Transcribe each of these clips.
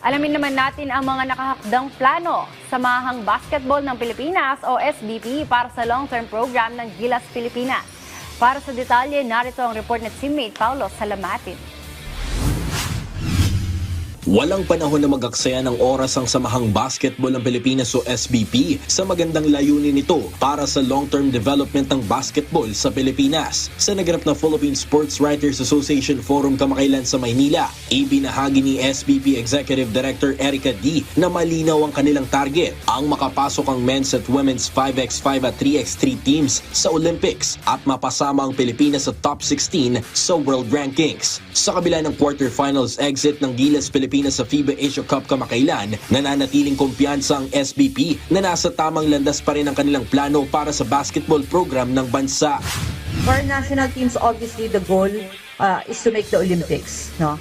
Alamin naman natin ang mga nakahakdang plano sa Samahang Basketball ng Pilipinas o SBP para sa long-term program ng Gilas Pilipinas. Para sa detalye, narito ang report ng teammate Paulo Salamatin. Walang panahon na mag-aksaya ng oras ang Samahang Basketball ng Pilipinas o SBP sa magandang layunin nito para sa long-term development ng basketball sa Pilipinas. Sa naganap na Philippine Sports Writers Association Forum kamakailan sa Maynila, ibinahagi ni SBP Executive Director Erica D na malinaw ang kanilang target, ang makapasok ang men's at women's 5x5 at 3x3 teams sa Olympics at mapasama ang Pilipinas sa top 16 sa world rankings. Sa kabila ng quarterfinals exit ng Gilas Pilipinas sa FIBA Asia Cup kamakailan, nananatiling kumpiyansa ang SBP na nasa tamang landas pa rin ang kanilang plano para sa basketball program ng bansa. For national teams, obviously the goal is to make the Olympics. No,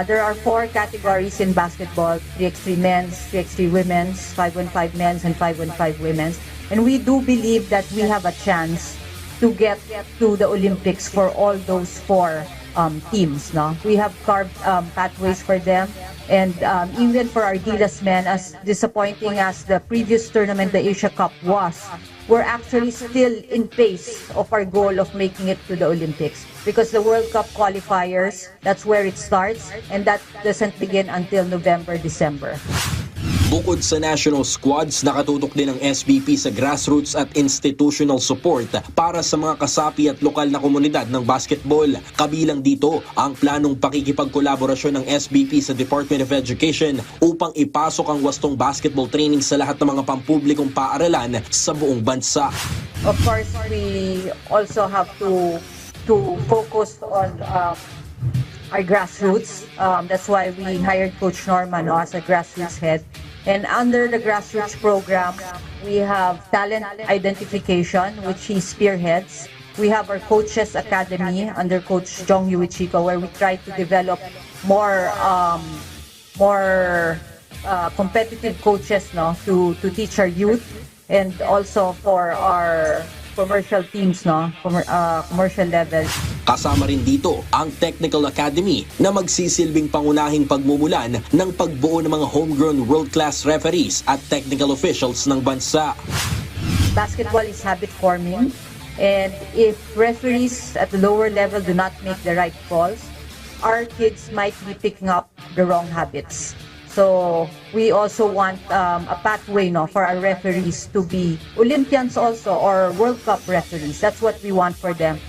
there are 4 categories in basketball: 3x3 men's, 3x3 women's, 5x5 men's, and 5x5 women's. And we do believe that we have a chance to get to the Olympics for all those 4 teams. No, we have carved pathways for them. And even for our Gilas men, as disappointing as the previous tournament, the Asia Cup was, we're actually still in pace of our goal of making it to the Olympics. Because the World Cup qualifiers, that's where it starts, and that doesn't begin until November, December. Bukod sa national squads, nakatutok din ang SBP sa grassroots at institutional support para sa mga kasapi at lokal na komunidad ng basketball. Kabilang dito ang planong pakikipagkolaborasyon ng SBP sa Department of Education upang ipasok ang wastong basketball training sa lahat ng mga pampublikong paaralan sa buong bansa. Of course, we also have to focus on our grassroots. That's why we hired Coach Norman as a grassroots head. And under the grassroots program, we have talent identification, which he spearheads. We have our Coaches Academy under Coach Jong Yuichiko, where we try to develop more competitive coaches, no, to teach our youth, and also for our commercial teams, no, commercial level. Kasama rin dito ang Technical Academy na magsisilbing pangunahing pagmumulan ng pagbuo ng mga homegrown world-class referees at technical officials ng bansa. Basketball is habit forming, and if referees at the lower level do not make the right calls, our kids might be picking up the wrong habits. So we also want a pathway, no, for our referees to be Olympians also, or World Cup referees. That's what we want for them.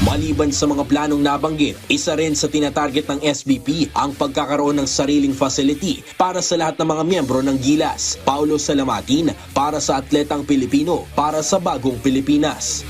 Maliban sa mga planong nabanggit, isa rin sa tinatarget ng SBP ang pagkakaroon ng sariling facility para sa lahat ng mga miyembro ng Gilas. Paulo Salamatin para sa Atletang Pilipino, para sa Bagong Pilipinas.